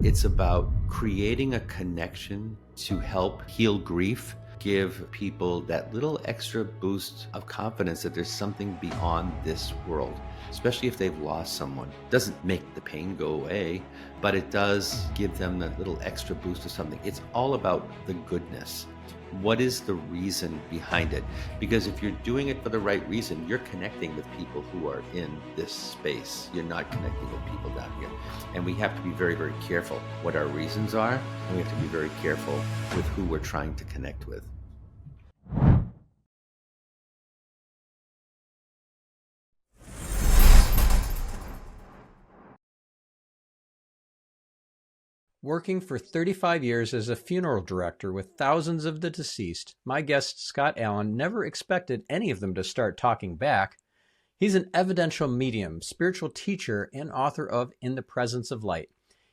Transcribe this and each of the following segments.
It's about creating a connection to help heal grief, give people that little extra boost of confidence that there's something beyond this world, especially if they've lost someone. It doesn't make the pain go away, but it does give them that little extra boost of something. It's all about the goodness. What is the reason behind it? Because if you're doing it for the right reason, you're connecting with people who are in this space. You're not connecting with people down here. And we have to be very, very careful what our reasons are. And we have to be very careful with who we're trying to connect with. Working for 35 years as a funeral director with thousands of the deceased, my guest Scott Allan never expected any of them to start talking back. He's an evidential medium, spiritual teacher, and author of In the Presence of Light.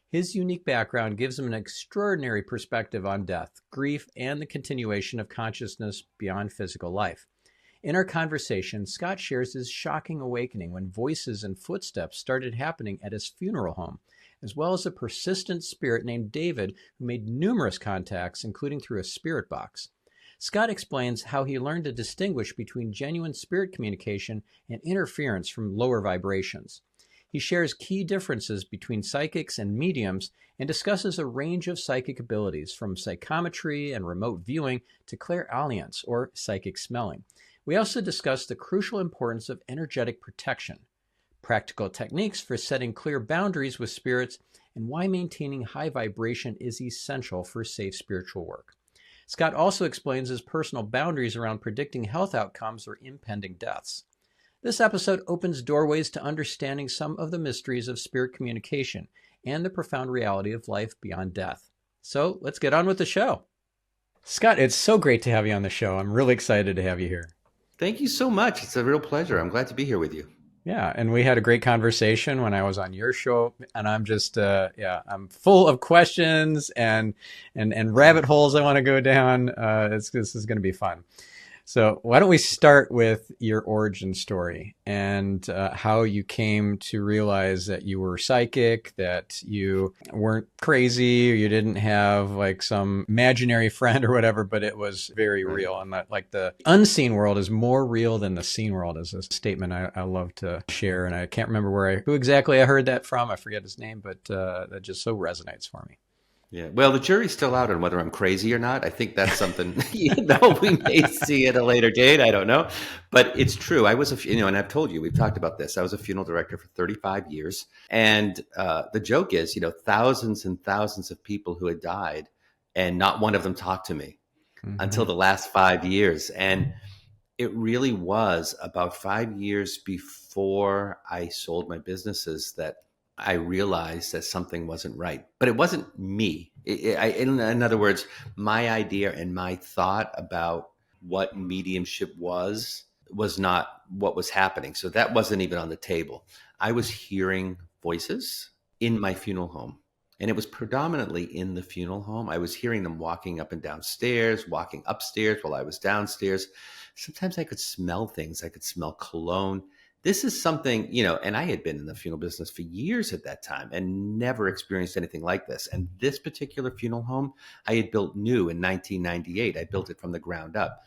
His unique background gives him an extraordinary perspective on death, grief, and the continuation of consciousness beyond physical life. In our conversation, Scott shares his shocking awakening when voices and footsteps started happening at his funeral home, as well as a persistent spirit named David who made numerous contacts, including through a spirit box. Scott explains how he learned to distinguish between genuine spirit communication and interference from lower vibrations. He shares key differences between psychics and mediums and discusses a range of psychic abilities, from psychometry and remote viewing to clairalience, or psychic smelling. We also discuss the crucial importance of energetic protection, practical techniques for setting clear boundaries with spirits, and why maintaining high vibration is essential for safe spiritual work. Scott also explains his personal boundaries around predicting health outcomes or impending deaths. This episode opens doorways to understanding some of the mysteries of spirit communication and the profound reality of life beyond death. So let's get on with the show. Scott, it's so great to have you on the show. I'm really excited to have you here. Thank you so much. It's a real pleasure. I'm glad to be here with you. Yeah, and we had a great conversation when I was on your show, and I'm just, I'm full of questions and rabbit holes I want to go down. This is going to be fun. So why don't we start with your origin story and how you came to realize that you were psychic, that you weren't crazy, or you didn't have like some imaginary friend or whatever, but it was very real. And that, like, the unseen world is more real than the seen world is a statement I love to share. And I can't remember who exactly I heard that from. I forget his name, but that just so resonates for me. Yeah, well, the jury's still out on whether I'm crazy or not. I think that's something, we may see at a later date. I don't know. But it's true. I was, and I've told you, we've talked about this. I was a funeral director for 35 years. And the joke is, thousands and thousands of people who had died, and not one of them talked to me until the last 5 years. And it really was about 5 years before I sold my businesses that I realized that something wasn't right, but it wasn't me. In other words, my idea and my thought about what mediumship was not what was happening. So that wasn't even on the table. I was hearing voices in my funeral home, and it was predominantly in the funeral home. I was hearing them walking up and down stairs, walking upstairs while I was downstairs. Sometimes I could smell things. I could smell cologne. This is something, and I had been in the funeral business for years at that time and never experienced anything like this. And this particular funeral home I had built new in 1998. I built it from the ground up.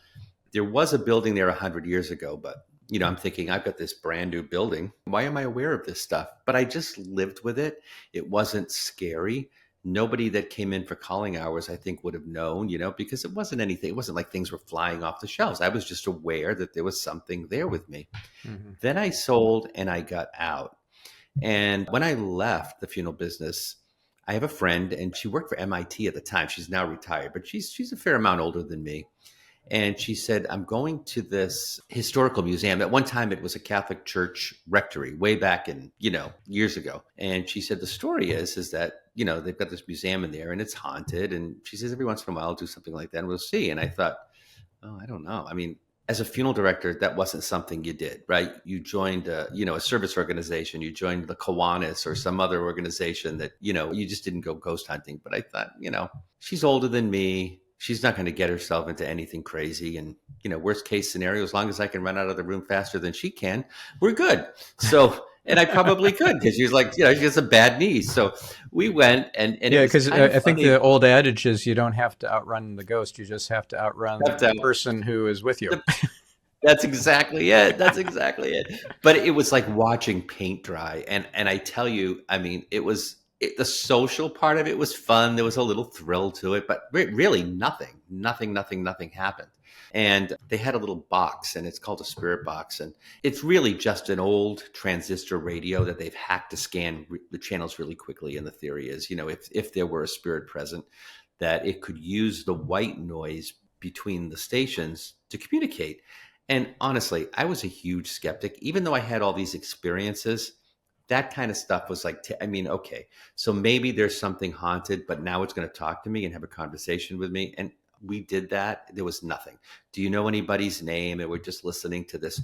There was a building there 100 years ago, but, I'm thinking, I've got this brand new building. Why am I aware of this stuff? But I just lived with it. It wasn't scary. Nobody that came in for calling hours, I think, would have known, because it wasn't anything. It wasn't like things were flying off the shelves. I was just aware that there was something there with me. Mm-hmm. Then I sold and I got out. And when I left the funeral business, I have a friend, and she worked for MIT at the time. She's now retired, but she's a fair amount older than me. And she said, I'm going to this historical museum. At one time, it was a Catholic church rectory way back in, years ago. And she said, the story is that, they've got this museum in there and it's haunted. And she says, every once in a while, I'll do something like that and we'll see. And I thought, I don't know. I mean, as a funeral director, that wasn't something you did, right? You joined, a service organization. You joined the Kiwanis or some other organization that, you just didn't go ghost hunting. But I thought, she's older than me. She's not going to get herself into anything crazy. And, worst case scenario, as long as I can run out of the room faster than she can, we're good. So And I probably could because she was like, she has a bad knee. So we went, and it Yeah, was because kind of I think funny. the old adage is you don't have to outrun the ghost; you just have to outrun Except, the person who is with you. the That's exactly it. That's exactly it. But it was like watching paint dry, and I tell you, I mean, the social part of it was fun. There was a little thrill to it, but really nothing happened. And they had a little box, and it's called a spirit box, and it's really just an old transistor radio that they've hacked to scan the channels really quickly. And the theory is, if there were a spirit present, that it could use the white noise between the stations to communicate. And honestly, I was a huge skeptic, even though I had all these experiences. That kind of stuff was like, I mean, okay, so maybe there's something haunted, but now it's going to talk to me and have a conversation with me. And we did that. There was nothing. Do you know anybody's name? And we're just listening to this.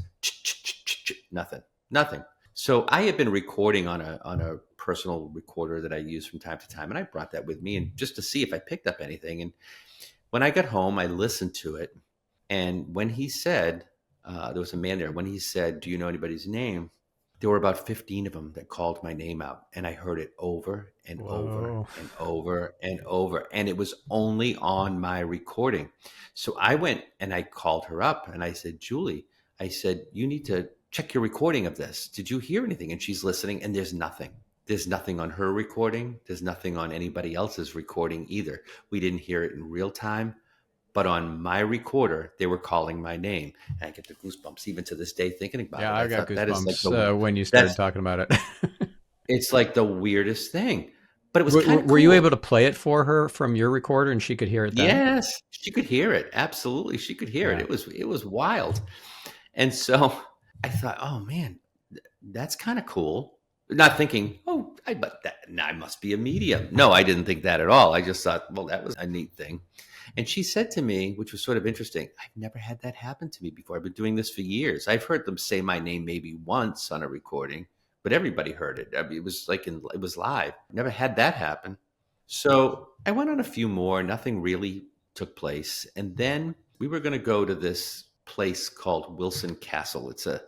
Nothing, nothing. So I had been recording on a personal recorder that I use from time to time, and I brought that with me, and just to see if I picked up anything. And when I got home, I listened to it, and when he said, there was a man there. When he said, "Do you know anybody's name?" There were about 15 of them that called my name out, and I heard it over and over Whoa. and over and over. And it was only on my recording. So I went and I called her up and I said, "Julie," I said, "you need to check your recording of this. Did you hear anything?" And she's listening, and there's nothing. There's nothing on her recording. There's nothing on anybody else's recording either. We didn't hear it in real time. But on my recorder, they were calling my name. And I get the goosebumps even to this day thinking about Yeah, it. I I got thought that is like goosebumps when you started that's talking about it. it's like the weirdest thing. But it was kind of Were you cool. able to play it for her from your recorder, and she could hear it then? Yes, she could hear it. Absolutely, she could hear it. Yeah. It was wild. And so I thought, oh man, that's kind of cool. Not thinking, oh, I must be a medium. No, I didn't think that at all. I just thought, well, that was a neat thing. And she said to me, which was sort of interesting, I've never had that happen to me before. I've been doing this for years. I've heard them say my name maybe once on a recording, but everybody heard it. I mean, it was like it was live. Never had that happen. So I went on a few more. Nothing really took place. And then we were going to go to this place called Wilson Castle. It's an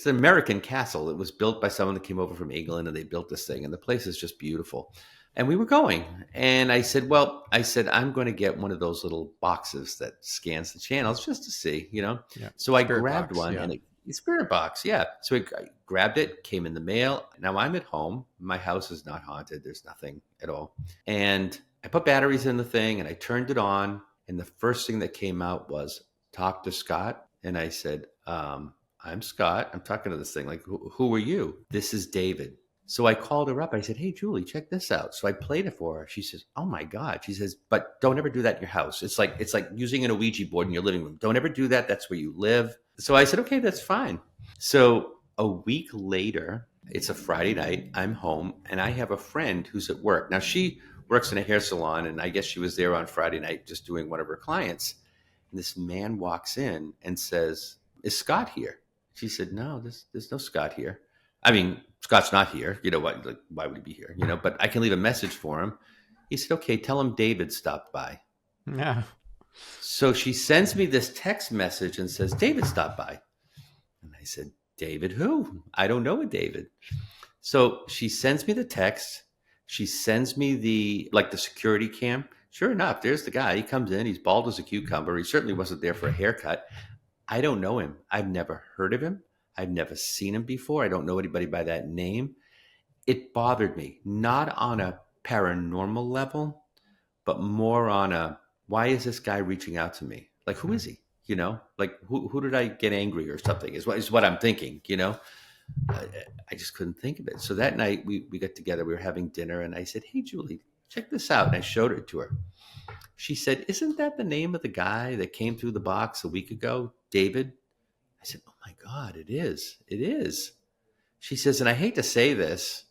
American castle. It was built by someone that came over from England, and they built this thing, and the place is just beautiful. And we were going, and I said, I'm going to get one of those little boxes that scans the channels just to see. Yeah. So I Spirit grabbed box. one, Yeah. and spirit box, yeah. So I grabbed it, came in the mail. Now I'm at home. My house is not haunted. There's nothing at all. And I put batteries in the thing, and I turned it on, and the first thing that came out was "Talk to Scott." And I said, "I'm Scott. I'm talking to this thing. Like, who are you?" "This is David." So I called her up. I said, "Hey, Julie, check this out." So I played it for her. She says, "Oh my God." She says, "But don't ever do that in your house. It's like using an Ouija board in your living room. Don't ever do that. That's where you live." So I said, "Okay, that's fine." So a week later, it's a Friday night. I'm home, and I have a friend who's at work. Now she works in a hair salon, and I guess she was there on Friday night just doing one of her clients. And this man walks in and says, "Is Scott here?" She said, "No, there's no Scott here. I mean, Scott's not here. Why would he be here? But I can leave a message for him." He said, "Okay, tell him David stopped by." Yeah. So she sends me this text message and says, "David stopped by." And I said, "David who? I don't know a David." So she sends me the text. She sends me the security cam. Sure enough, there's the guy. He comes in. He's bald as a cucumber. He certainly wasn't there for a haircut. I don't know him. I've never heard of him. I've never seen him before. I don't know anybody by that name. It bothered me, not on a paranormal level, but more on a, why is this guy reaching out to me? Like, who is he? Like, who did I get angry or something is what I'm thinking. I, I just couldn't think of it. So that night we got together, we were having dinner, and I said, "Hey, Julie, check this out." And I showed it to her. She said, "Isn't that the name of the guy that came through the box a week ago, David?" I said, "Oh my God, it is. It is." She says, "And I hate to say this,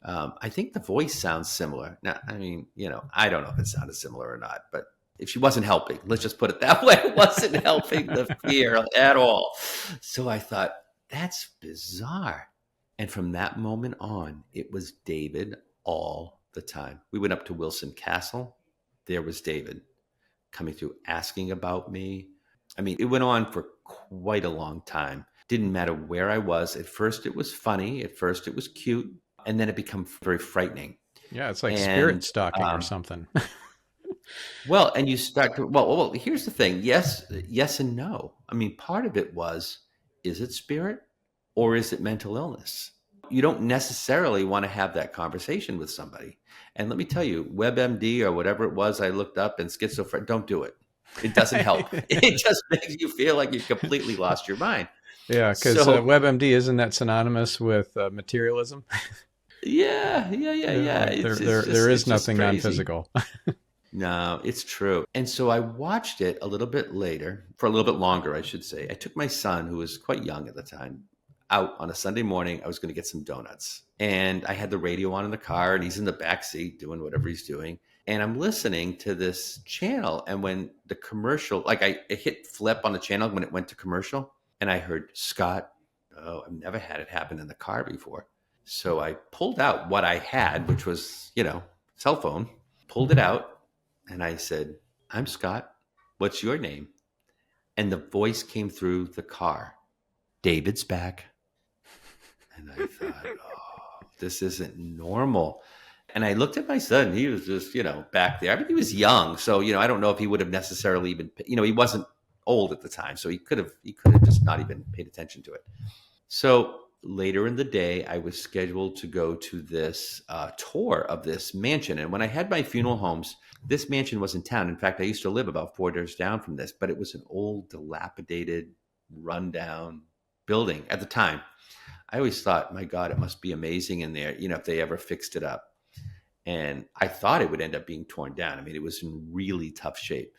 I think the voice sounds similar." Now, I mean, I don't know if it sounded similar or not, but if she wasn't helping, let's just put it that way, it wasn't helping the fear at all. So I thought, that's bizarre. And from that moment on, it was David all the time. We went up to Wilson Castle. There was David coming through, asking about me. I mean, it went on for quite a long time. Didn't matter where I was. At first, it was funny. At first, it was cute. And then it became very frightening. Yeah, it's like spirit And stalking or something. well, and you start to, well, here's the thing. Yes, yes, and no. I mean, part of it was, is it spirit or is it mental illness? You don't necessarily want to have that conversation with somebody. And let me tell you, WebMD or whatever it was I looked up and schizophrenia, don't do it. It doesn't help. It just makes you feel like you've completely lost your mind. Yeah, because So, WebMD, isn't that synonymous with materialism? yeah. Like It's there is just nothing crazy. non-physical. No, it's true. And so I watched it a little bit later, for a little bit longer, I should say. I took my son, who was quite young at the time, out on a Sunday morning. I was going to get some donuts. And I had the radio on in the car, and he's in the back seat doing whatever he's doing. And I'm listening to this channel. And when the commercial, like I hit flip on the channel when it went to commercial, and I heard Scott. Oh, I've never had it happen in the car before. So I pulled out what I had, which was, cell phone, pulled it out. And I said, I'm Scott. What's your name? And the voice came through the car. David's back. And I thought, oh, this isn't normal. And I looked at my son. He was just, back there. I mean, he was young. So, I don't know if he would have necessarily even, he wasn't old at the time. So he could have just not even paid attention to it. So later in the day, I was scheduled to go to this tour of this mansion. And when I had my funeral homes, this mansion was in town. In fact, I used to live about 4 doors down from this, but it was an old, dilapidated, rundown building at the time. I always thought, my God, it must be amazing in there, if they ever fixed it up. And I thought it would end up being torn down. I mean, it was in really tough shape.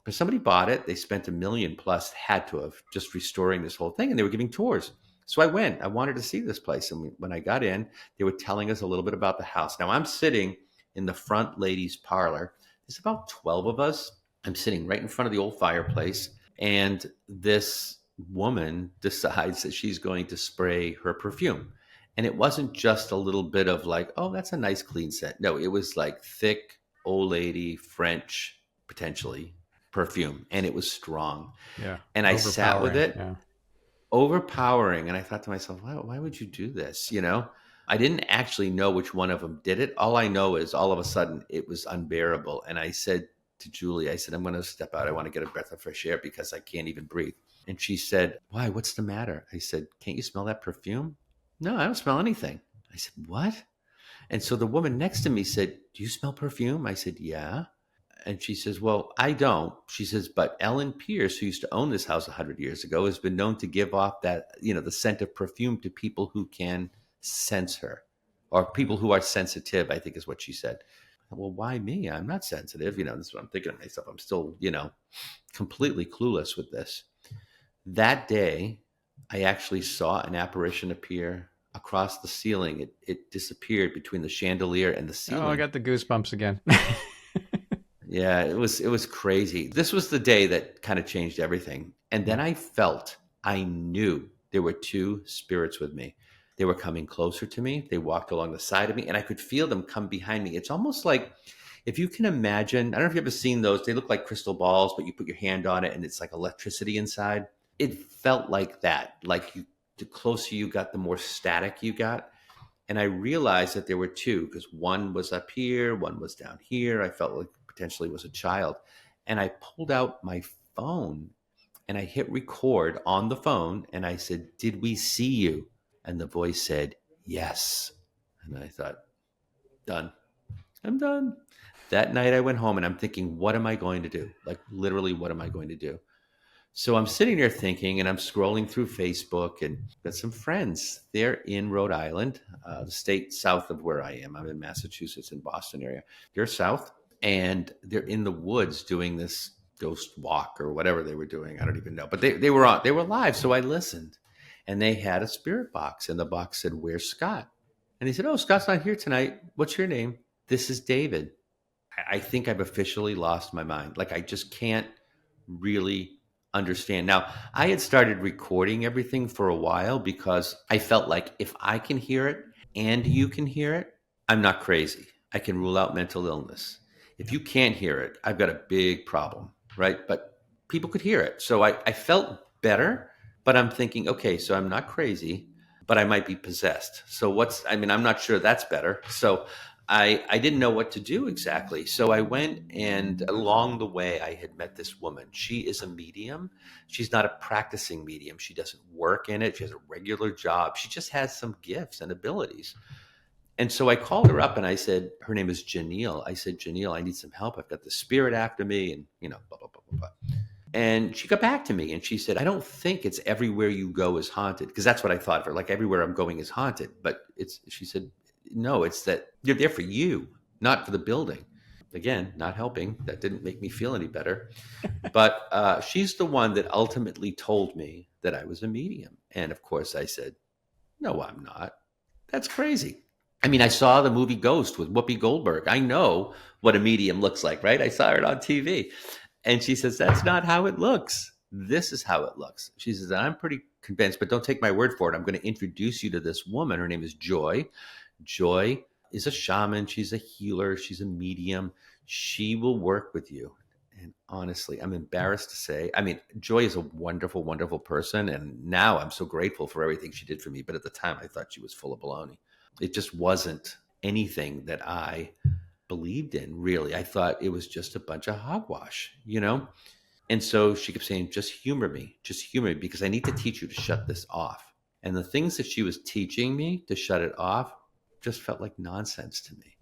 But somebody bought it. They spent $1 million plus, had to have, just restoring this whole thing. And they were giving tours. So I went. I wanted to see this place. And when I got in, they were telling us a little bit about the house. Now I'm sitting in the front ladies' parlor. There's about 12 of us. I'm sitting right in front of the old fireplace. And this woman decides that she's going to spray her perfume. And it wasn't just a little bit of like, oh, that's a nice clean scent. No, it was like thick, old lady, French, potentially, perfume. And it was strong. Yeah. And I sat with it. Yeah. Overpowering. And I thought to myself, why would you do this? I didn't actually know which one of them did it. All I know is all of a sudden it was unbearable. And I said to Julie, I'm going to step out. I want to get a breath of fresh air because I can't even breathe. And she said, why? What's the matter? I said, can't you smell that perfume? No, I don't smell anything. I said, what? And so the woman next to me said, do you smell perfume? I said, yeah. And she says, well, I don't. She says, but Ellen Pierce, who used to own this house 100 years ago, has been known to give off that, the scent of perfume to people who can sense her, or people who are sensitive, I think is what she said. Well, why me? I'm not sensitive. This is what I'm thinking of myself. I'm still, completely clueless with this. That day, I actually saw an apparition appear across the ceiling. It disappeared between the chandelier and the ceiling. Oh, I got the goosebumps again. Yeah, it was crazy. This was the day that kind of changed everything. And then I knew there were two spirits with me. They were coming closer to me. They walked along the side of me, and I could feel them come behind me. It's almost like, if you can imagine, I don't know if you've ever seen those. They look like crystal balls, but you put your hand on it and it's like electricity inside. It felt like that. Like the closer you got, the more static you got. And I realized that there were two, because one was up here, one was down here. I felt like potentially was a child. And I pulled out my phone and I hit record on the phone. And I said, did we see you? And the voice said, yes. And I thought, done. I'm done. That night I went home and I'm thinking, what am I going to do? Like literally, what am I going to do? So I'm sitting there thinking, and I'm scrolling through Facebook, and got some friends. They're in Rhode Island, the state south of where I am. I'm in Massachusetts, in Boston area. They're south, and they're in the woods doing this ghost walk or whatever they were doing. I don't even know. But they were live, so I listened. And they had a spirit box, and the box said, where's Scott? And he said, oh, Scott's not here tonight. What's your name? This is David. I think I've officially lost my mind. Like, I just can't really understand. Now, I had started recording everything for a while because I felt like if I can hear it and you can hear it, I'm not crazy. I can rule out mental illness. If you can't hear it, I've got a big problem, right? But people could hear it. So I felt better But I'm thinking, okay, so I'm not crazy, but I might be possessed. So I'm not sure that's better. So I didn't know what to do exactly. So I went, and along the way, I had met this woman. She is a medium. She's not a practicing medium. She doesn't work in it. She has a regular job. She just has some gifts and abilities. And so I called her up and I said, her name is Janelle. I said, Janelle, I need some help. I've got the spirit after me, and, blah, blah, blah, blah, blah. And she got back to me and she said, I don't think it's everywhere you go is haunted. Because that's what I thought of her. Like, everywhere I'm going is haunted. But she said, no, it's that you're there for you, not for the building. Again, not helping. That didn't make me feel any better. But she's the one that ultimately told me that I was a medium. And of course I said, no, I'm not. That's crazy. I mean, I saw the movie Ghost with Whoopi Goldberg. I know what a medium looks like, right? I saw it on TV. And she says, that's not how it looks. This is how it looks. She says, I'm pretty convinced, but don't take my word for it. I'm going to introduce you to this woman. Her name is Joy. Joy is a shaman. She's a healer. She's a medium. She will work with you. And honestly, I'm embarrassed to say, I mean, Joy is a wonderful, wonderful person. And now I'm so grateful for everything she did for me. But at the time, I thought she was full of baloney. It just wasn't anything that I believed in, really. I thought it was just a bunch of hogwash, And so she kept saying, just humor me, because I need to teach you to shut this off. And the things that she was teaching me to shut it off just felt like nonsense to me.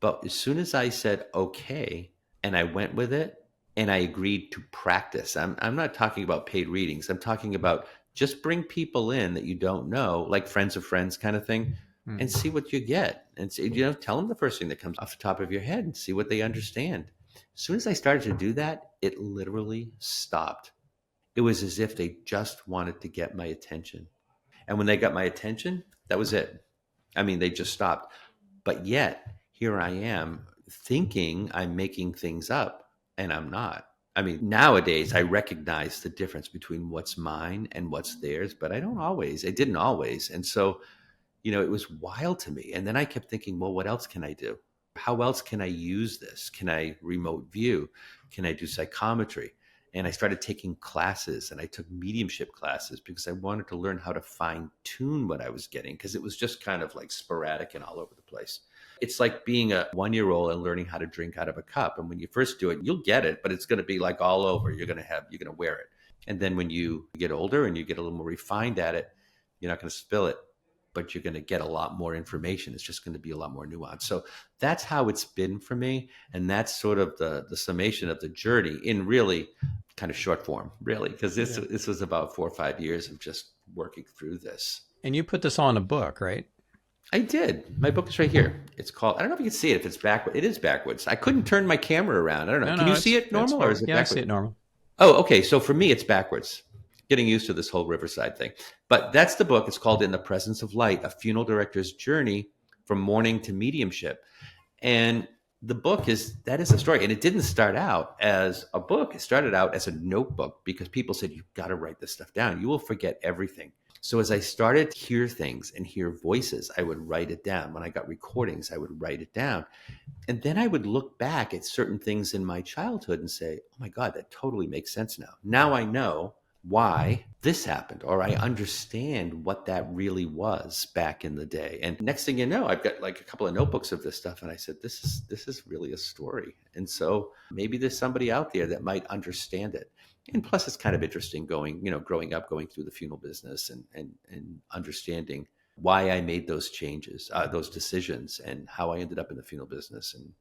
But as soon as I said, okay, and I went with it, and I agreed to practice, I'm not talking about paid readings. I'm talking about just bring people in that you don't know, like friends of friends kind of thing, and see what you get. And see, tell them the first thing that comes off the top of your head and see what they understand. As soon as I started to do that, it literally stopped. It was as if they just wanted to get my attention. And when they got my attention, that was it. I mean, they just stopped. But yet, here I am thinking I'm making things up, and I'm not. I mean, nowadays I recognize the difference between what's mine and what's theirs, but I didn't always. And so, it was wild to me. And then I kept thinking, well, what else can I do? How else can I use this? Can I remote view? Can I do psychometry? And I started taking classes, and I took mediumship classes because I wanted to learn how to fine tune what I was getting, because it was just kind of like sporadic and all over the place. It's like being a 1-year-old and learning how to drink out of a cup. And when you first do it, you'll get it, but it's going to be like all over. You're going to wear it. And then when you get older and you get a little more refined at it, you're not going to spill it, but you're going to get a lot more information. It's just going to be a lot more nuanced. So that's how it's been for me. And that's sort of the summation of the journey in really kind of short form, really, because this was about 4 or 5 years of just working through this. And you put this all in a book, right? I did. My book is right here. It's called, I don't know if you can see it, if it's backwards. It is backwards. I couldn't turn my camera around. I don't know. Can you see it normal, or is it backwards? I see it normal. Oh, okay. So for me, it's backwards. Getting used to this whole Riverside thing. But that's the book. It's called In the Presence of Light, A Funeral Director's Journey from Mourning to Mediumship. And the book is a story. And it didn't start out as a book. It started out as a notebook, because people said, you've got to write this stuff down. You will forget everything. So as I started to hear things and hear voices, I would write it down. When I got recordings, I would write it down. And then I would look back at certain things in my childhood and say, oh my God, that totally makes sense now. Now I know why this happened, or I understand what that really was back in the day. And next thing you know, I've got like a couple of notebooks of this stuff. And I said, this is really a story. And so maybe there's somebody out there that might understand it. And plus it's kind of interesting growing up, going through the funeral business and understanding why I made those changes, those decisions, and how I ended up in the funeral business and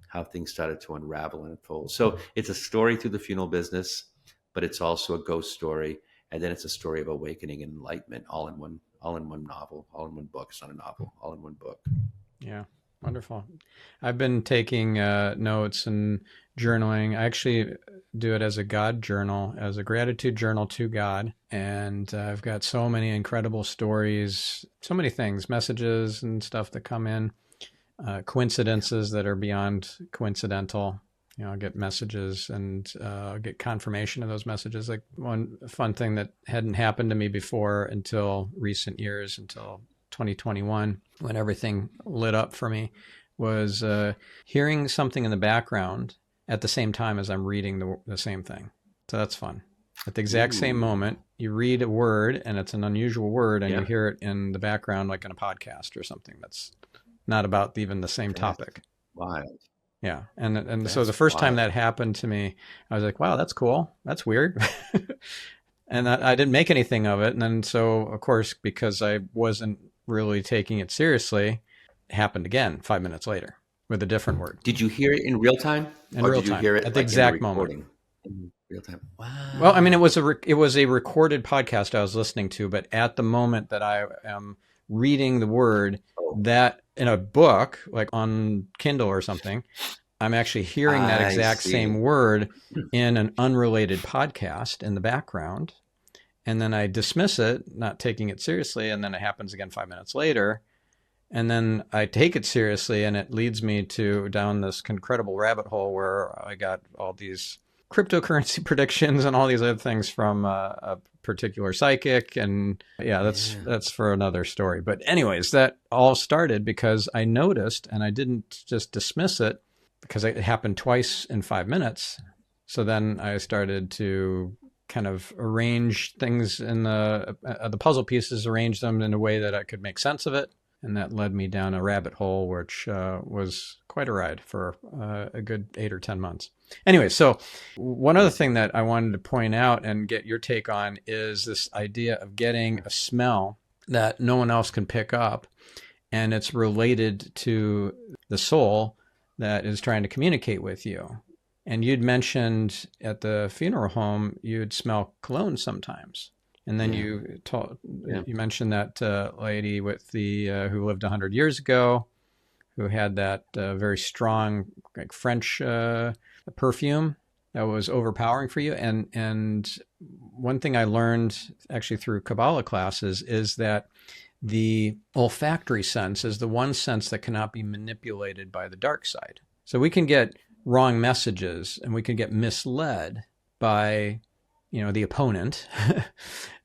how things started to unravel and unfold. So it's a story through the funeral business, but it's also a ghost story. And then it's a story of awakening and enlightenment, all in one novel, all in one book. It's not a novel, all in one book. Yeah. Wonderful. I've been taking notes and journaling. I actually do it as a God journal, as a gratitude journal to God. And I've got so many incredible stories, so many things, messages and stuff that come in, coincidences that are beyond coincidental. I'll get messages and I'll get confirmation of those messages. Like one fun thing that hadn't happened to me before until recent years, until 2021, when everything lit up for me, was hearing something in the background at the same time as I'm reading the same thing. So that's fun. At the exact same Ooh. moment, you read a word and it's an unusual word and you Yeah. hear it in the background, like in a podcast or something that's not about even the same That's topic. wild. Yeah. And so the That's first time wild. that happened to me, I was like, wow, that's cool. That's weird. And I didn't make anything of it. And then, so of course, because I wasn't really taking it seriously, it happened again 5 minutes later with a different word Did you hear it in real time, in or real did you time hear at it the like in the exact moment. recording? In real time. Well, I mean, Wow. it was a recorded podcast I was listening to, but at the moment that I am reading the word, Oh, that in a book, like on Kindle or something, I'm actually hearing that I exact same see. word in an unrelated podcast in the background. And then I dismiss it, not taking it seriously. And then it happens again 5 minutes later. And then I take it seriously, and it leads me to down this incredible rabbit hole where I got all these cryptocurrency predictions and all these other things from a particular psychic. And yeah, Yeah. that's for another story. But anyways, that all started because I noticed, and I didn't just dismiss it because it happened twice in 5 minutes. So then I started to kind of arrange things in the puzzle pieces, arrange them in a way that I could make sense of it. And that led me down a rabbit hole, which was quite a ride for a good 8 or 10 months. Anyway, so one other thing that I wanted to point out and get your take on is this idea of getting a smell that no one else can pick up. And it's related to the soul that is trying to communicate with you. And you'd mentioned at the funeral home, you'd smell cologne sometimes. And then Yeah. Yeah. you mentioned that lady with the who lived 100 years ago, who had that very strong, like French perfume that was overpowering for you. And one thing I learned actually through Kabbalah classes is that the olfactory sense is the one sense that cannot be manipulated by the dark side. So we can get wrong messages and we can get misled by the opponent,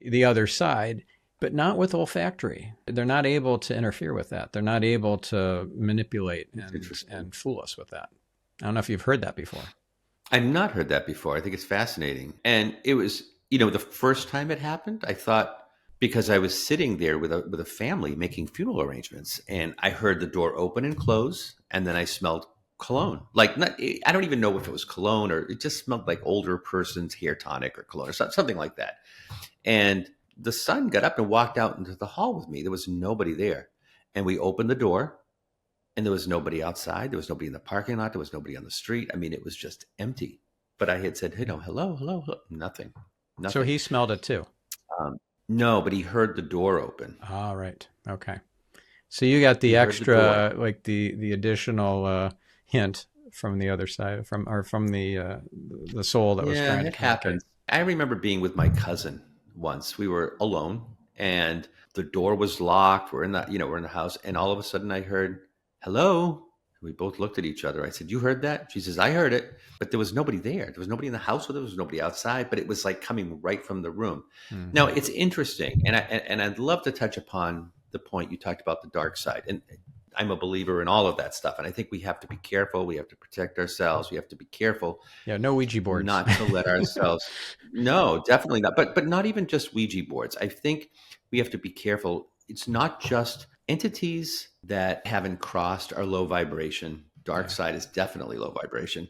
the other side, but not with olfactory. They're not able to interfere with that. They're not able to manipulate and fool us with that. I don't know if you've heard that before. I've not heard that before. I think it's fascinating. And it was, the first time it happened, I thought, because I was sitting there with a family making funeral arrangements, and I heard the door open and close, and then I smelled cologne. Like, not, I don't even know if it was cologne, or it just smelled like older person's hair tonic or cologne or something like that. And the son got up and walked out into the hall with me. There was nobody there. And we opened the door, and there was nobody outside. There was nobody in the parking lot. There was nobody on the street. I mean, it was just empty. But I had said, hello, hello, hello. Nothing, So nothing. he smelled it too. No, but he heard the door open. All right. Okay. So you got the He heard the door. extra, like the additional hint from the other side, from the soul that was Yeah, trying to it communicate. happens. I remember being with my cousin once. We were alone, and the door was locked. We're in the house, and all of a sudden I heard, hello. We both looked at each other. I said, "You heard that?" She says, "I heard it," but there was nobody there. There was nobody in the house with her. There was nobody outside, but it was like coming right from the room. Now, Mm-hmm. it's interesting, and I'd love to touch upon the point you talked about, the dark side. And I'm a believer in all of that stuff, and I think we have to be careful. We have to protect ourselves. We have to be careful Yeah, no Ouija boards. not to let ourselves. No, definitely not. But not even just Ouija boards. I think we have to be careful. It's not just entities that haven't crossed are low vibration. Dark Yeah. side is definitely low vibration.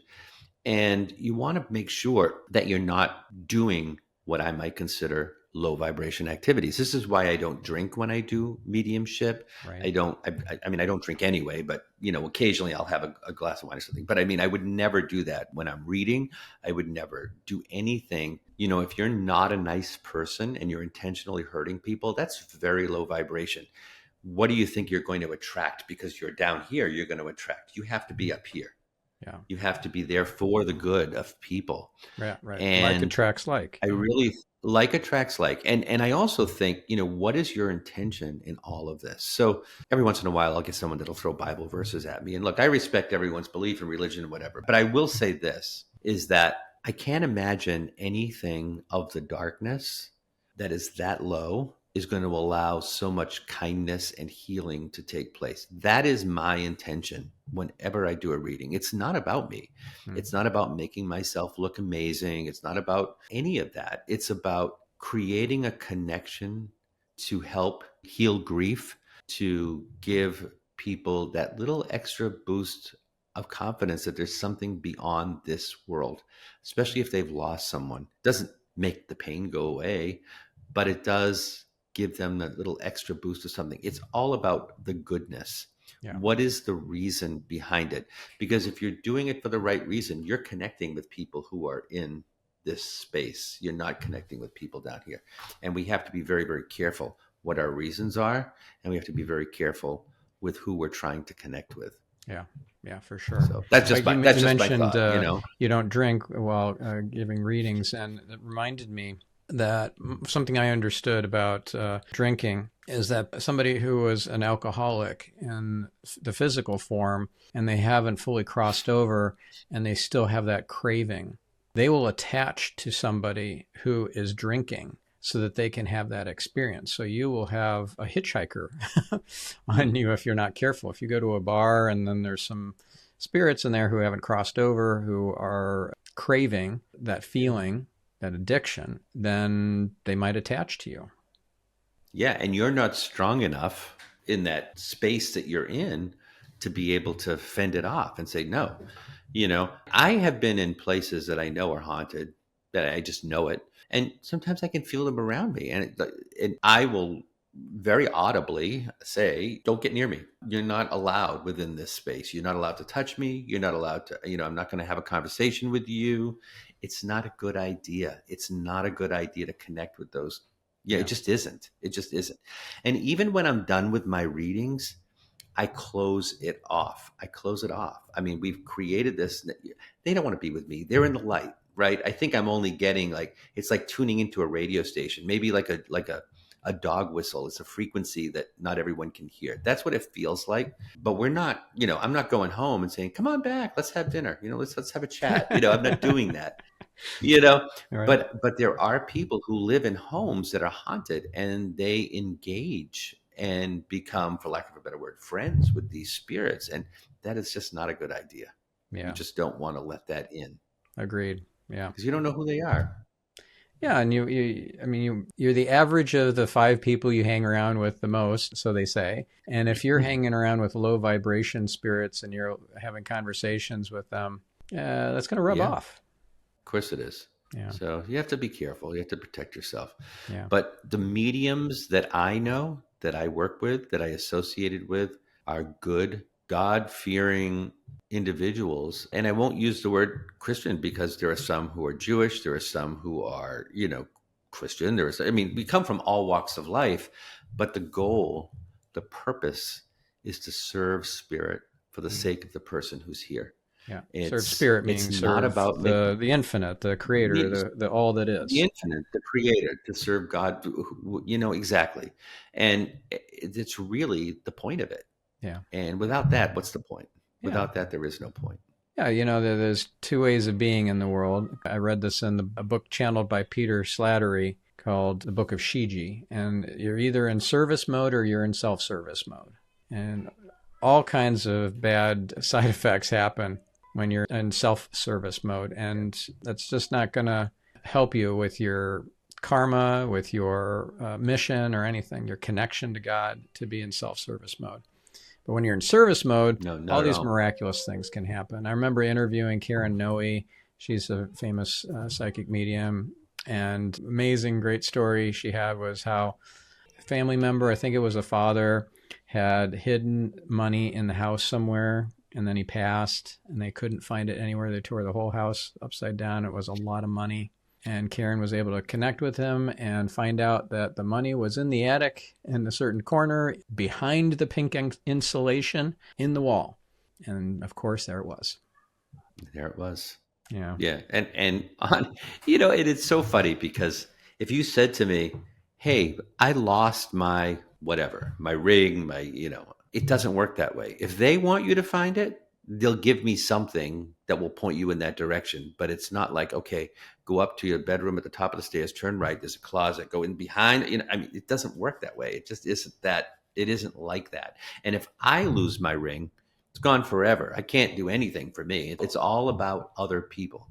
And you want to make sure that you're not doing what I might consider low vibration activities. This is why I don't drink when I do mediumship. Right. I don't, I mean, I don't drink anyway, but, occasionally I'll have a glass of wine or something. But I mean, I would never do that when I'm reading. I would never do anything. If you're not a nice person and you're intentionally hurting people, that's very low vibration. What do you think you're going to attract? Because you're down here, you're going to attract. You have to be up here. Yeah. You have to be there for the good of people. Right. Right. Like And attracts like. I really like attracts like. And I also think, what is your intention in all of this? So every once in a while, I'll get someone that'll throw Bible verses at me. And look, I respect everyone's belief in religion and whatever. But I will say this, is that I can't imagine anything of the darkness that is that low is going to allow so much kindness and healing to take place. That is my intention whenever I do a reading. It's not about me. It's not about making myself look amazing. It's not about any of that. It's about creating a connection to help heal grief, to give people that little extra boost of confidence that there's something beyond this world, especially if they've lost someone. It doesn't make the pain go away, but it does give them that little extra boost of something. It's all about the goodness. Yeah. What is the reason behind it? Because if you're doing it for the right reason, you're connecting with people who are in this space. You're not connecting with people down here. And we have to be very, very careful what our reasons are. And we have to be very careful with who we're trying to connect with. Yeah. Yeah, for sure. So that's just you my mentioned, thought, you know. You don't drink while giving readings, and it reminded me that something I understood about drinking is that somebody who was an alcoholic in the physical form and they haven't fully crossed over and they still have that craving, they will attach to somebody who is drinking so that they can have that experience. So you will have a hitchhiker on you if you're not careful. If you go to a bar and then there's some spirits in there who haven't crossed over, who are craving that feeling, that addiction, then they might attach to you. Yeah, and you're not strong enough in that space that you're in to be able to fend it off and say no. You know, I have been in places that I know are haunted, that I just know it. And sometimes I can feel them around me. And I will very audibly say, don't get near me. You're not allowed within this space. You're not allowed to touch me. You're not allowed to, I'm not going to have a conversation with you. It's not a good idea. It's not a good idea to connect with those. Yeah, it just isn't. It just isn't. And even when I'm done with my readings, I close it off. I mean, we've created this. They don't want to be with me. They're in the light, right? I think I'm only getting it's like tuning into a radio station, maybe like a dog whistle. It's a frequency that not everyone can hear. That's what it feels like. But we're not, I'm not going home and saying, come on back, let's have dinner. Let's have a chat. I'm not doing that. Right. But there are people who live in homes that are haunted and they engage and become, for lack of a better word, friends with these spirits. And that is just not a good idea. Yeah. You just don't want to let that in. Agreed. Yeah. Because you don't know who they are. Yeah, and you're the average of the 5 people you hang around with the most, so they say. And if you're hanging around with low vibration spirits and you're having conversations with them, that's going to rub off. Of course it is. Yeah. So you have to be careful. You have to protect yourself. Yeah. But the mediums that I know, that I work with, that I associated with, are good, God-fearing individuals. And I won't use the word Christian because there are some who are Jewish. There are some who are, Christian. We come from all walks of life, but the goal, the purpose is to serve spirit for the sake of the person who's here. Yeah. Serve spirit means serve about the infinite, the creator, the all that is. The infinite, the creator, to serve God, exactly. And it's really the point of it. Yeah. And without that, what's the point? Without that, there is no point. Yeah, there's 2 ways of being in the world. I read this in a book channeled by Peter Slattery called The Book of Shiji. And you're either in service mode or you're in self-service mode. And all kinds of bad side effects happen when you're in self-service mode. And that's just not going to help you with your karma, with your mission or anything, your connection to God, to be in self-service mode. But when you're in service mode, all these miraculous things can happen. I remember interviewing Karen Noe. She's a famous psychic medium. And amazing, great story she had was how a family member, I think it was a father, had hidden money in the house somewhere. And then he passed and they couldn't find it anywhere. They tore the whole house upside down. It was a lot of money. And Karen was able to connect with him and find out that the money was in the attic in a certain corner behind the pink insulation in the wall. And of course, there it was. There it was. Yeah. Yeah. And on, it is so funny because if you said to me, hey, I lost my whatever, my ring, it doesn't work that way. If they want you to find it, they'll give me something that will point you in that direction. But it's not like, okay, go up to your bedroom at the top of the stairs, turn right, there's a closet, go in behind. I mean, it doesn't work that way. It just isn't that. It isn't like that. And if I lose my ring, it's gone forever. I can't do anything for me. It's all about other people.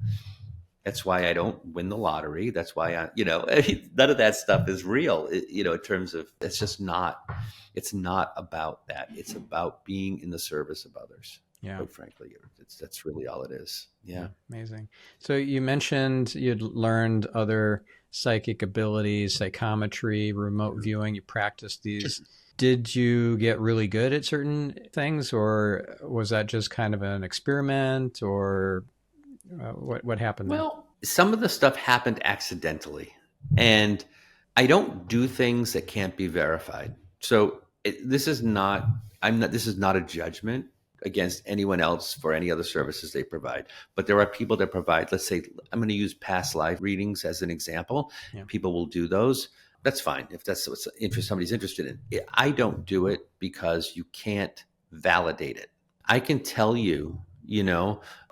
That's why I don't win the lottery. That's why none of that stuff is real, in terms of, it's not about that. It's about being in the service of others. Yeah. Quite frankly, that's really all it is. Yeah. Amazing. So you mentioned you'd learned other psychic abilities, psychometry, remote viewing. You practiced these. Did you get really good at certain things, or was that just kind of an experiment, or what happened there? Well, some of the stuff happened accidentally, and I don't do things that can't be verified. So this is not a judgment against anyone else for any other services they provide. But there are people that provide, let's say, I'm going to use past life readings as an example. Yeah. People will do those. That's fine if that's what somebody's interested in. I don't do it because you can't validate it. I can tell you,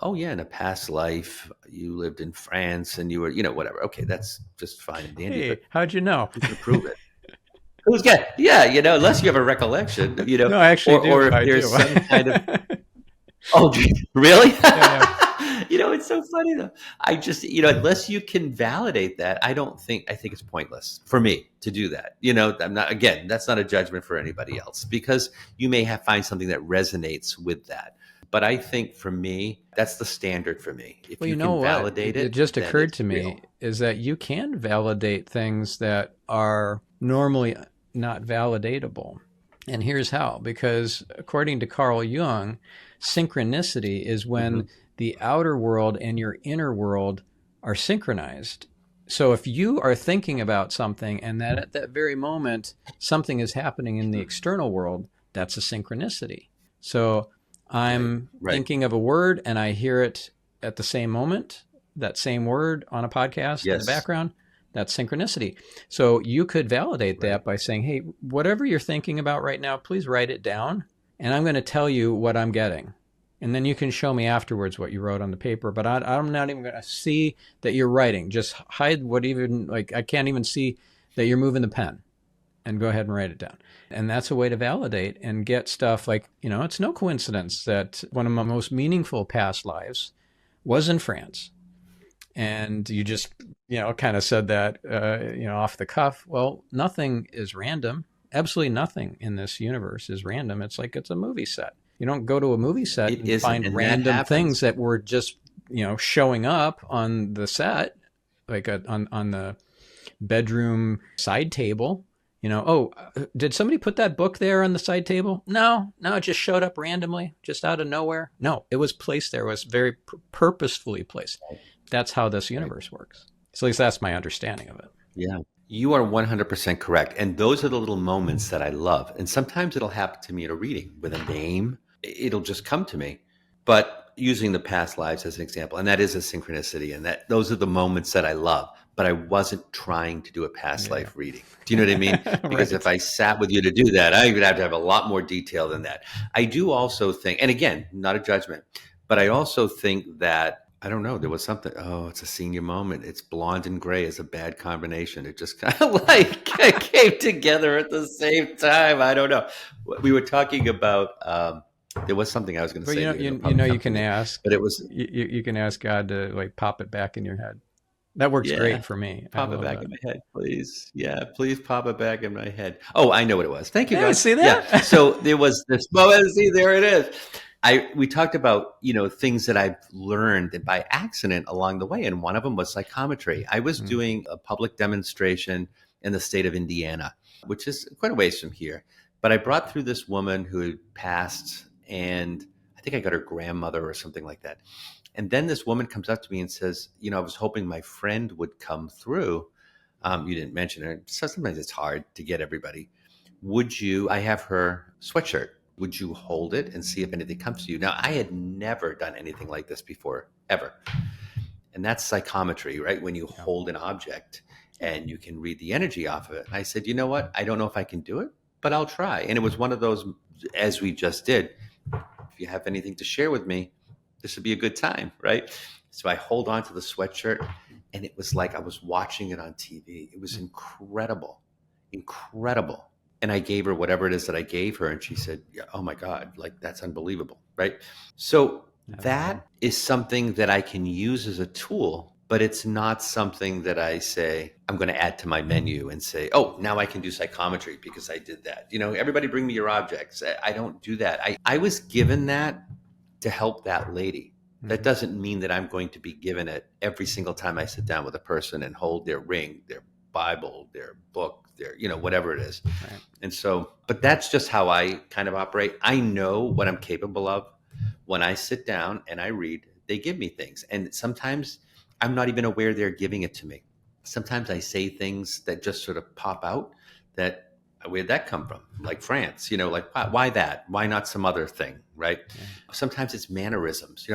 oh yeah, in a past life you lived in France and you were, whatever. Okay, that's just fine and dandy. Hey, how'd you know? You can prove it. Who's got? Yeah, unless you have a recollection, No, I actually do. Or if there's some kind of. Oh, really? Yeah. It's so funny though. I just, unless you can validate that, I think it's pointless for me to do that. I'm not, again, that's not a judgment for anybody else, because you may find something that resonates with that. But I think for me, that's the standard for me. If you can validate it. It just occurred to me is that you can validate things that are normally not validatable. And here's how, because according to Carl Jung, synchronicity is when the outer world and your inner world are synchronized. So if you are thinking about something and that at that very moment something is happening in the external world, that's a synchronicity. So I'm thinking of a word and I hear it at the same moment, that same word on a podcast in the background, that's synchronicity. So you could validate that by saying, hey, whatever you're thinking about right now, please write it down. And I'm going to tell you what I'm getting. And then you can show me afterwards what you wrote on the paper. But I'm not even going to see that you're writing. Just hide I can't even see that you're moving the pen. And go ahead and write it down. And that's a way to validate and get stuff like, it's no coincidence that one of my most meaningful past lives was in France. And you just, kind of said that, off the cuff. Well, nothing is random. Absolutely nothing in this universe is random. It's like it's a movie set. You don't go to a movie set and find random things that were just, showing up on the set, like on the bedroom side table. Did somebody put that book there on the side table? No, it just showed up randomly, just out of nowhere. No, it was placed there. It was very purposefully placed. That's how this universe works. So at least that's my understanding of it. Yeah. You are 100% correct. And those are the little moments that I love. And sometimes it'll happen to me at a reading with a name. It'll just come to me. But using the past lives as an example, and that is a synchronicity. And those are the moments that I love. But I wasn't trying to do a past life reading. Do you know what I mean? Because if I sat with you to do that, I would have to have a lot more detail than that. I do also think, and again, not a judgment, but I also think that, I don't know, there was something, it's a senior moment. It's blonde and gray is a bad combination. It just kind of came together at the same time. I don't know. We were talking about, there was something I was going to say. You can ask, but it was, you can ask God to pop it back in your head. That works great for me. Pop it back in my head, please. Yeah, please pop it back in my head. Oh, I know what it was. Thank you, guys. See that? Yeah. So there was this moment. See, there it is. We talked about, things that I've learned by accident along the way. And one of them was psychometry. I was doing a public demonstration in the state of Indiana, which is quite a ways from here. But I brought through this woman who had passed, and I think I got her grandmother or something like that. And then this woman comes up to me and says, I was hoping my friend would come through. You didn't mention her. So sometimes it's hard to get everybody. I have her sweatshirt. Would you hold it and see if anything comes to you? Now, I had never done anything like this before, ever. And that's psychometry, right? When you hold an object and you can read the energy off of it. And I said, you know what? I don't know if I can do it, but I'll try. And it was one of those, as we just did, if you have anything to share with me, This would be a good time, right? So I hold on to the sweatshirt, and it was like I was watching it on TV. It was incredible, incredible. And I gave her whatever it is that I gave her, and she said, yeah, "Oh my God, like that's unbelievable," right? So That's wild. that is something that I can use as a tool, but it's not something that I say I'm going to add to my menu and say, "Oh, now I can do psychometry because I did that." Everybody bring me your objects. I don't do that. I was given that to help that lady. That Mm-hmm. doesn't mean that I'm going to be given it every single time I sit down with a person and hold their ring, their Bible, their book, their, whatever it is. Right. And so, but that's just how I kind of operate. I know what I'm capable of. When I sit down and I read, they give me things. And sometimes I'm not even aware they're giving it to me. Sometimes I say things that just sort of pop out that, where'd that come from? Like France, like why that? Why not some other thing, right? Yeah. Sometimes it's mannerisms,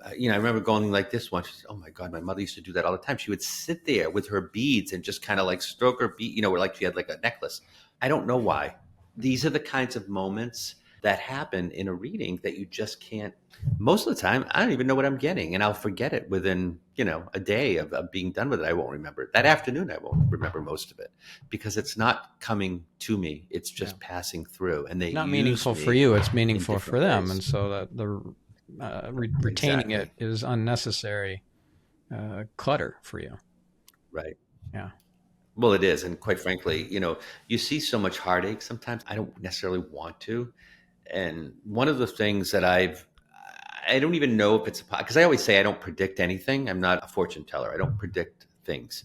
I remember going like this one. She said, "Oh my God, my mother used to do that all the time. She would sit there with her beads and just kind of like stroke her bead, where like she had like a necklace." I don't know why. These are the kinds of moments that happen in a reading that you just can't. Most of the time, I don't even know what I'm getting, and I'll forget it within, a day of being done with it. I won't remember it. That afternoon, I won't remember most of it because it's not coming to me. It's just passing through, and they Not use meaningful for me you, it's in meaningful for different them. ways. And so that the retaining it Exactly. is unnecessary clutter for you. Right. Yeah. Well, it is. And quite frankly, you see so much heartache sometimes. I don't necessarily want to. And one of the things that I don't even know if it's because I always say I don't predict anything. I'm not a fortune teller. I don't predict things,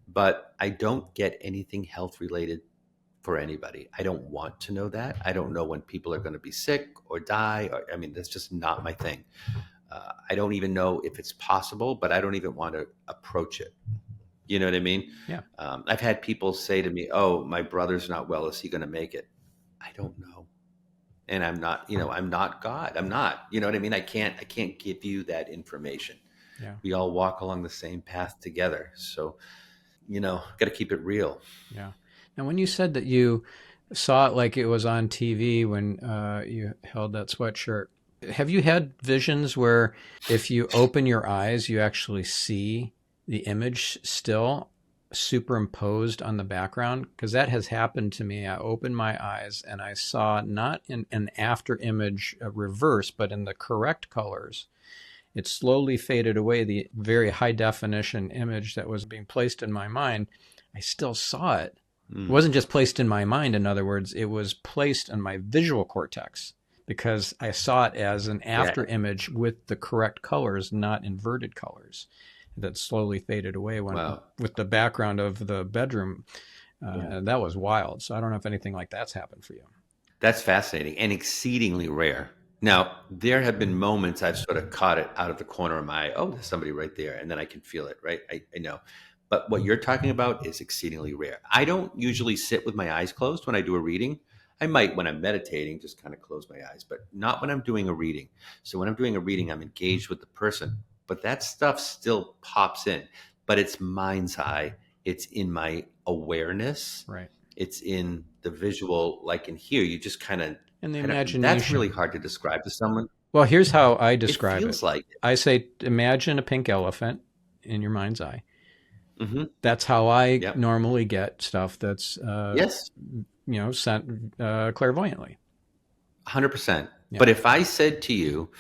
but I don't get anything health related for anybody. I don't want to know that. I don't know when people are going to be sick or die. I mean, that's just not my thing. I don't even know if it's possible, but I don't even want to approach it. You know what I mean? Yeah. I've had people say to me, "Oh, my brother's not well. Is he going to make it?" I don't know. And I'm not God. I'm not, you know what I mean? I can't give you that information. Yeah. We all walk along the same path together. So, got to keep it real. Yeah. Now, when you said that you saw it like it was on TV when you held that sweatshirt, have you had visions where if you open your eyes, you actually see the image still superimposed on the background? Because that has happened to me. I opened my eyes and I saw not in an after image reverse, but in the correct colors. It slowly faded away. The very high definition image that was being placed in my mind, I still saw it. It Mm. wasn't just placed in my mind, in other words, it was placed in my visual cortex because I saw it as an Yeah. after image with the correct colors, not inverted colors. That slowly faded away when Wow. with the background of the bedroom. Yeah. And that was wild. So I don't know if anything like that's happened for you. That's fascinating and exceedingly rare. Now, there have been moments I've sort of caught it out of the corner of my eye. Oh, there's somebody right there. And then I can feel it, right? I know. But what you're talking about is exceedingly rare. I don't usually sit with my eyes closed when I do a reading. I might, when I'm meditating, just kind of close my eyes, but not when I'm doing a reading. So when I'm doing a reading, I'm engaged with the person, but that stuff still pops in. But it's mind's eye. It's in my awareness. Right. It's in the visual, like in here. You just kind of, And the that's really imagination. hard to describe to someone. Well, here's how I It describe it. feels like it. I say, imagine a pink elephant in your mind's eye. Hmm. That's how I Yep. normally get stuff that's, Yes. sent clairvoyantly. 100%. Yeah. But if I said to you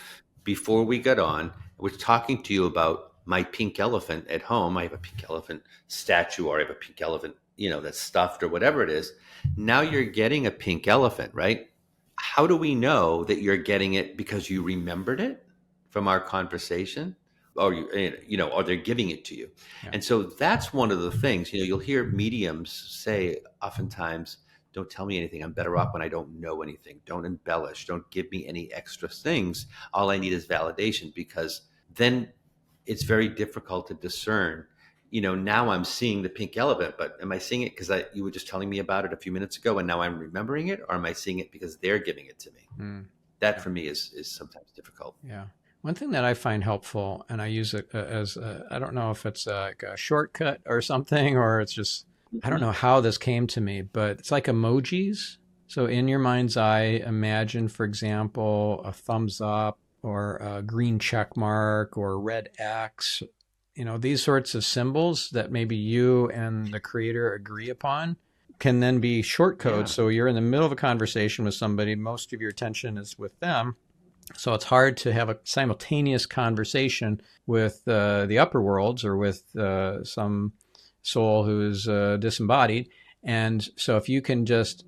before we got on, I was talking to you about my pink elephant at home. I have a pink elephant statue, or I have a pink elephant, that's stuffed or whatever it is. Now you're getting a pink elephant, right? How do we know that you're getting it because you remembered it from our conversation? Or or they're giving it to you. Yeah. And so that's one of the things, you'll hear mediums say oftentimes, "Don't tell me anything. I'm better off when I don't know anything. Don't embellish. Don't give me any extra things. All I need is validation," because then it's very difficult to discern. Now I'm seeing the pink elephant, but am I seeing it because you were just telling me about it a few minutes ago and now I'm remembering it? Or am I seeing it because they're giving it to me? Mm, That yeah. for me is sometimes difficult. Yeah. One thing that I find helpful, and I use it I don't know if it's like a shortcut or something, or it's just, I don't Mhm. know how this came to me, but it's like emojis. So in your mind's eye, imagine, for example, a thumbs up or a green check mark or red X, these sorts of symbols that maybe you and the creator agree upon can then be short codes. Yeah. So you're in the middle of a conversation with somebody, most of your attention is with them. So it's hard to have a simultaneous conversation with the upper worlds or with some soul who is disembodied. And so if you can just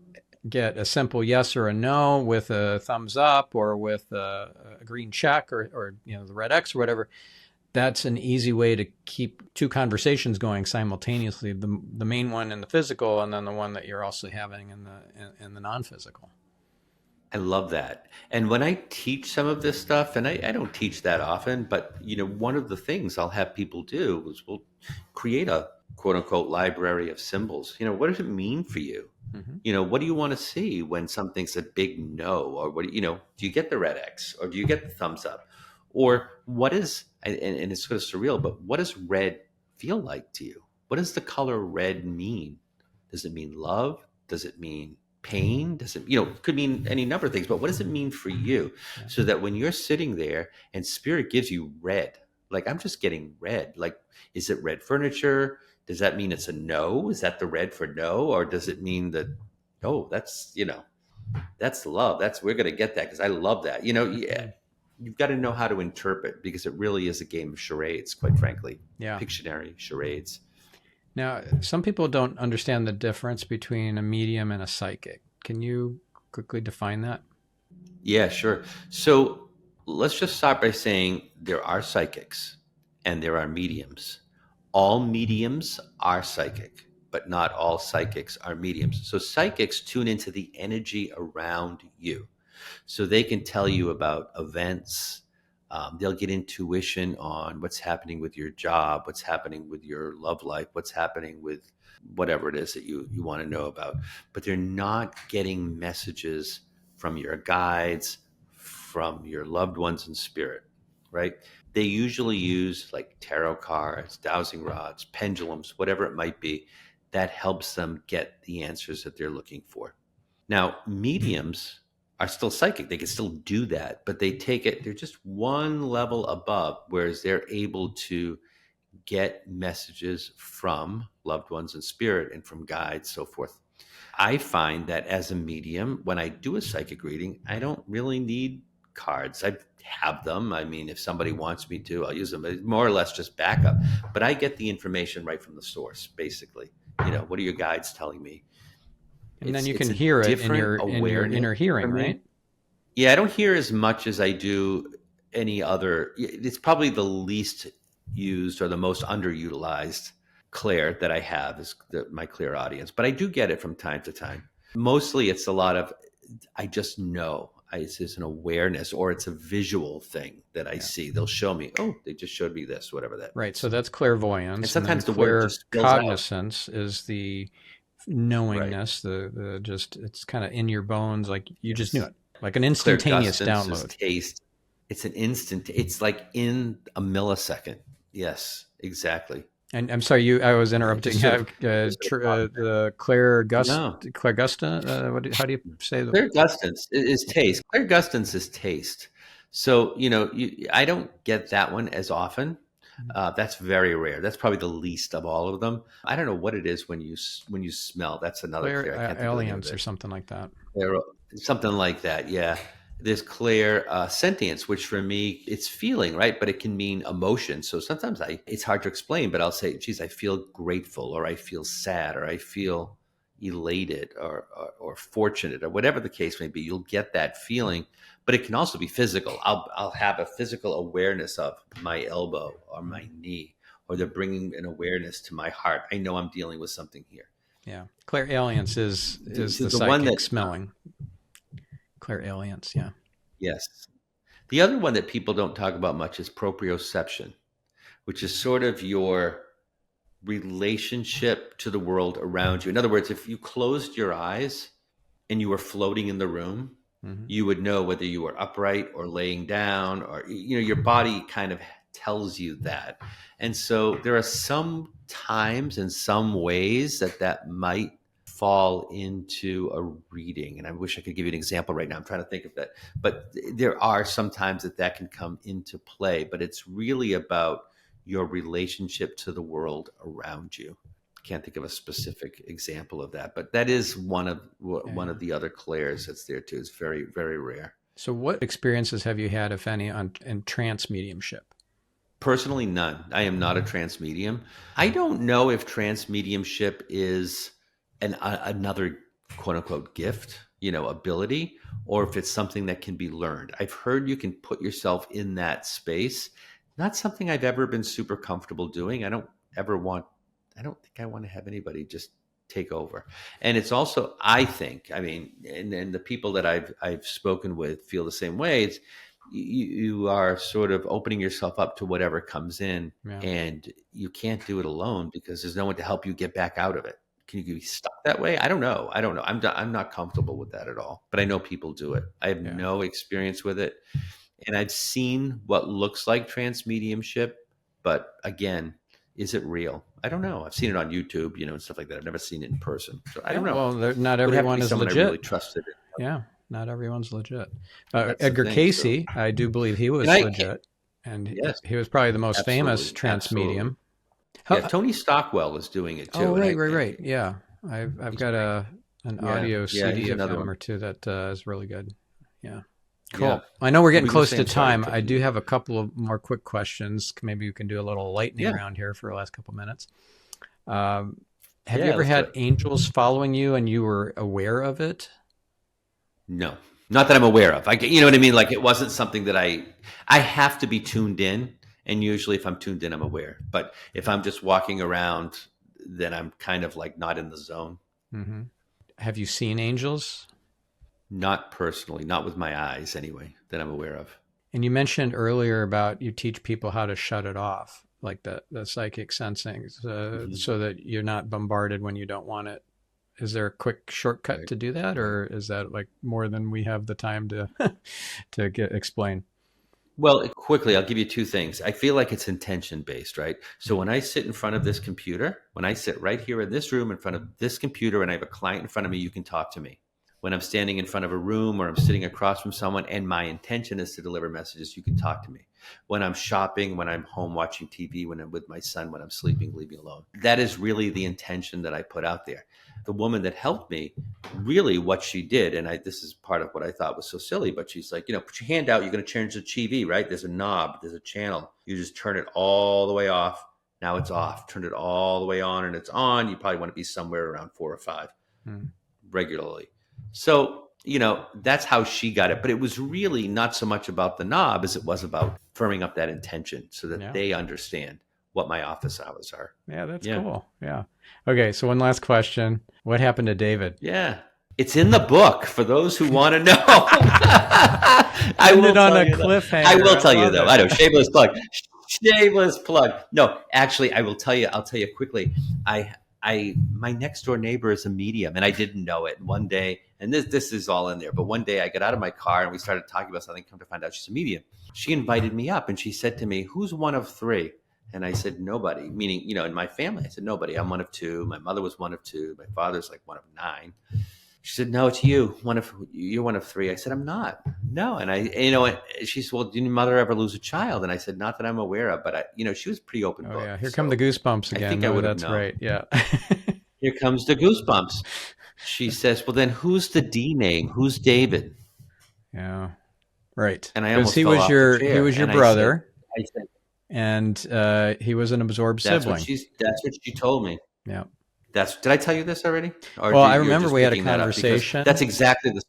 get a simple yes or a no with a thumbs up or with a green check or the red X or whatever, that's an easy way to keep two conversations going simultaneously, the main one in the physical and then the one that you're also having in the non-physical. I love that. And when I teach some of this stuff, and I don't teach that often, but one of the things I'll have people do is we'll create a quote unquote library of symbols. What does it mean for you? Mm-hmm. What do you want to see when something's a big no? Or what, do you get the red X or do you get the thumbs up? Or what is, and it's sort of surreal, but what does red feel like to you? What does the color red mean? Does it mean love? Does it mean pain? Does it, could mean any number of things, but what does it mean for you? Yeah. So that when you're sitting there and spirit gives you red, like I'm just getting red, like, is it red furniture? Does that mean it's a no? Is that the red for no? Or does it mean that, oh, that's love. We're going to get that because I love that. Yeah, you've got to know how to interpret because it really is a game of charades, quite frankly. Yeah. Pictionary charades. Now, some people don't understand the difference between a medium and a psychic. Can you quickly define that? Yeah, sure. So let's just start by saying there are psychics and there are mediums. All mediums are psychic, but not all psychics are mediums. So psychics tune into the energy around you. So they can tell you about events. They'll get intuition on what's happening with your job, what's happening with your love life, what's happening with whatever it is that you want to know about. But they're not getting messages from your guides, from your loved ones in spirit, right? They usually use like tarot cards, dowsing rods, pendulums, whatever it might be, that helps them get the answers that they're looking for. Now, mediums are still psychic. They can still do that, but they're just one level above, whereas they're able to get messages from loved ones in spirit and from guides, so forth. I find that as a medium, when I do a psychic reading, I don't really need cards. I have them. I mean, if somebody wants me to, I'll use them. It's more or less just backup. But I get the information right from the source, basically. What are your guides telling me? And then you can hear it in your inner hearing, right? Yeah, I don't hear as much as I do any other. It's probably the least used or the most underutilized clair that I have is my clairaudience, but I do get it from time to time. Mostly it's a lot of, I just know. It's an awareness or it's a visual thing that I see. They'll show me, oh, they just showed me this, whatever that Right, so that's clairvoyance. And sometimes the word just spills out. cognizance is the knowingness, the just, it's kind of in your bones, like you just knew it, like an instantaneous download. Taste. It's an instant. It's like in a millisecond. Yes, exactly. And I'm sorry, I was interrupting. The clairgustance. How do you say that? Clairgustance is taste. Clairgustance is taste. So I don't get that one as often. That's very rare. That's probably the least of all of them. I don't know what it is when you smell. That's another clairalience or something like that. Something like that. Yeah. There's sentience, which for me, it's feeling, right? But it can mean emotion. So sometimes it's hard to explain, but I'll say, geez, I feel grateful or I feel sad or I feel elated or fortunate or whatever the case may be. You'll get that feeling, but it can also be physical. I'll have a physical awareness of my elbow or my knee, or they're bringing an awareness to my heart. I know I'm dealing with something here. Yeah. Clairalience is the psychic one that smelling. Clairalience, yeah. Yes. The other one that people don't talk about much is proprioception, which is sort of your relationship to the world around you. In other words, if you closed your eyes and you were floating in the room, you would know whether you were upright or laying down, or your body kind of tells you that. And so there are some times and some ways that might fall into a reading. And I wish I could give you an example right now. I'm trying to think of that. But there are some times that can come into play, but it's really about your relationship to the world around you. Can't think of a specific example of that, but that is one of the other clairs that's there too. It's very, very rare. So what experiences have you had, if any, in trance mediumship? Personally, none. I am not a trance medium. I don't know if trance mediumship is another quote unquote gift, ability, or if it's something that can be learned. I've heard you can put yourself in that space. Not something I've ever been super comfortable doing. I don't think I want to have anybody just take over. And it's also, I think, and the people that I've spoken with feel the same way. It's, you are sort of opening yourself up to whatever comes in, and you can't do it alone because there's no one to help you get back out of it. Can you be stuck that way? I don't know. I'm not comfortable with that at all, but I know people do it. I have no experience with it. And I've seen what looks like trance mediumship, but again, is it real? I don't know. I've seen it on YouTube, and stuff like that. I've never seen it in person. So I don't know. Well, not everyone is legit. I really trusted it. Yeah. Not everyone's legit. Edgar Casey, so. I do believe he was legit. And he was probably the most famous trance medium. Tony Stockwell is doing it too. Oh, right. Yeah. I've got an audio CD of him or two that is really good. Yeah. Cool. Yeah. I know we're getting close to time. I do have a couple of more quick questions. Maybe we can do a little lightning round here for the last couple minutes. Have you ever had angels following you and you were aware of it? No, not that I'm aware of. You know what I mean? Like, it wasn't something that I have to be tuned in. And usually if I'm tuned in, I'm aware. But if I'm just walking around, then I'm kind of like not in the zone. Mm-hmm. Have you seen angels? Not personally, not with my eyes anyway, that I'm aware of. And you mentioned earlier about you teach people how to shut it off, like the psychic sensing, so that you're not bombarded when you don't want it. Is there a quick shortcut to do that, or is that like more than we have the time to explain? Well, quickly, I'll give you two things. I feel like it's intention based, right? So when I sit in front of this computer, when I sit right here in this room in front of this computer and I have a client in front of me, you can talk to me. When I'm standing in front of a room or I'm sitting across from someone and my intention is to deliver messages, you can talk to me. When I'm shopping, when I'm home watching TV, when I'm with my son, when I'm sleeping, leave me alone. That is really the intention that I put out there. The woman that helped me, really what she did, and this is part of what I thought was so silly, but she's like, put your hand out, you're going to change the TV, right? There's a knob, there's a channel. You just turn it all the way off. Now it's off. Turn it all the way on and it's on. You probably want to be somewhere around 4 or 5 regularly. So, that's how she got it. But it was really not so much about the knob as it was about firming up that intention so that they understand what my office hours are. Yeah, that's cool. Yeah. Okay, so one last question. What happened to David? Yeah. It's in the book for those who want to know. I will it on a cliffhanger. I will tell you, though. I know, shameless plug. Shameless plug. No, actually, I'll tell you quickly. My next door neighbor is a medium, and I didn't know it. One day, and this is all in there, but one day I got out of my car and we started talking about something. Come to find out she's a medium. She invited me up and she said to me, "Who's one of 3?" And I said, "Nobody," meaning, in my family. I said, "Nobody. I'm one of 2. My mother was one of 2. My father's like one of 9. She said, "No, it's you. You're one of 3. I said, "I'm not." No. And she said, "Well, did your mother ever lose a child?" And I said, "Not that I'm aware of," but she was pretty open book. Oh yeah. Here come the goosebumps again. I think that's known. Right. Yeah. Here comes the goosebumps. She says, "Well, then who's the D name? Who's David?" Yeah. Right. And I almost he fell was off your the chair. He was your brother. I said, and he was an absorbed sibling. That's what she told me. Yeah. Did I tell you this already? Well, I remember we had a conversation. That's exactly the.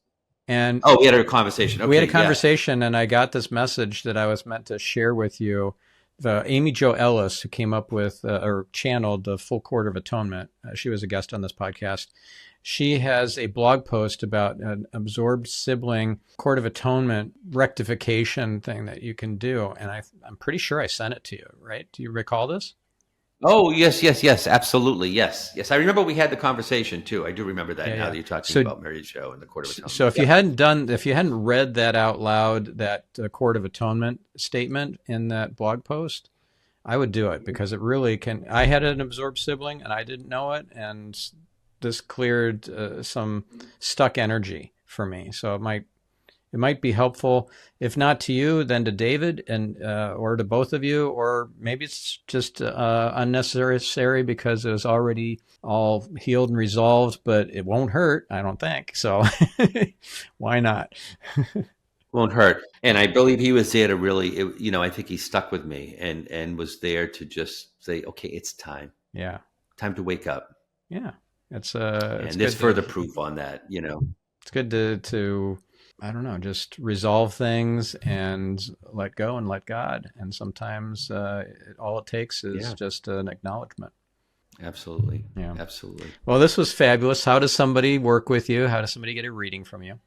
And we had a conversation. Okay, we had a conversation, and I got this message that I was meant to share with you. The Amy Jo Ellis, who came up with or channeled the Full Court of Atonement. She was a guest on this podcast. She has a blog post about an absorbed sibling Court of Atonement rectification thing that you can do, and I'm pretty sure I sent it to you. Right? Do you recall this? Oh, yes, absolutely, yes. I remember we had the conversation too. I do remember that now that you're talking about Mary Jo and the Court of Atonement. So if you hadn't read that out loud, that Court of Atonement statement in that blog post, I would do it because it really can. I had an absorbed sibling and I didn't know it, and this cleared some stuck energy for me. So it might be helpful, if not to you, then to David and or to both of you, or maybe it's just unnecessary because it was already all healed and resolved, but it won't hurt, I don't think. So why not? Won't hurt. And I believe he was there to really, I think he stuck with me and was there to just say, okay, it's time. Yeah. Time to wake up. Yeah. It's And there's further proof on that, It's good to I don't know, just resolve things and let go and let God. And sometimes all it takes is just an acknowledgement. Absolutely. Yeah. Absolutely. Well, this was fabulous. How does somebody work with you? How does somebody get a reading from you?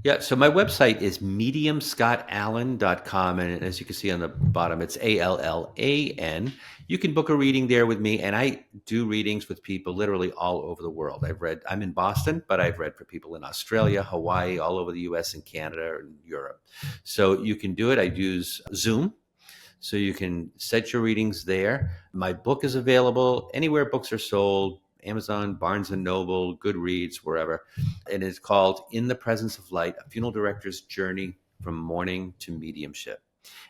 Yeah, so my website is mediumscottallan.com. And as you can see on the bottom, it's ALLAN. You can book a reading there with me. And I do readings with people literally all over the world. I'm in Boston, but I've read for people in Australia, Hawaii, all over the US and Canada and Europe. So you can do it. I use Zoom. So you can set your readings there. My book is available anywhere books are sold. Amazon, Barnes & Noble, Goodreads, wherever. And it's called In the Presence of Light, A Funeral Director's Journey from Mourning to Mediumship.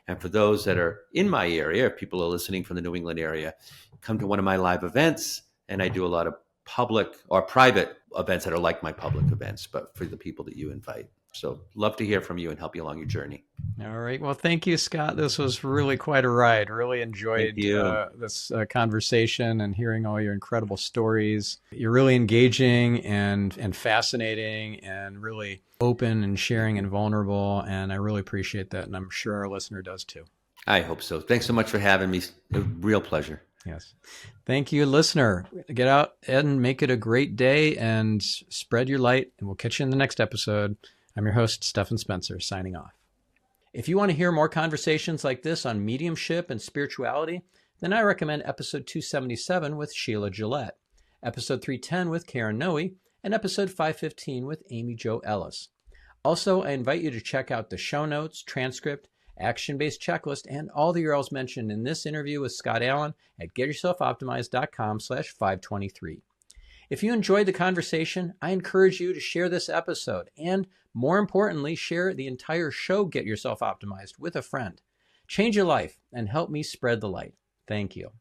And for those that are in my area, if people are listening from the New England area, come to one of my live events. And I do a lot of public or private events that are like my public events, but for the people that you invite. So love to hear from you and help you along your journey. All right. Well, thank you, Scott. This was really quite a ride. Really enjoyed this conversation and hearing all your incredible stories. You're really engaging and fascinating and really open and sharing and vulnerable. And I really appreciate that. And I'm sure our listener does too. I hope so. Thanks so much for having me. A real pleasure. Yes. Thank you, listener. Get out and make it a great day and spread your light. And we'll catch you in the next episode. I'm your host, Stephan Spencer, signing off. If you want to hear more conversations like this on mediumship and spirituality, then I recommend episode 277 with Sheila Gillette, episode 310 with Karen Noe, and episode 515 with Amy Jo Ellis. Also, I invite you to check out the show notes, transcript, action-based checklist, and all the URLs mentioned in this interview with Scott Allan at getyourselfoptimized.com/523. If you enjoyed the conversation, I encourage you to share this episode and, more importantly, share the entire show Get Yourself Optimized with a friend. Change your life and help me spread the light. Thank you.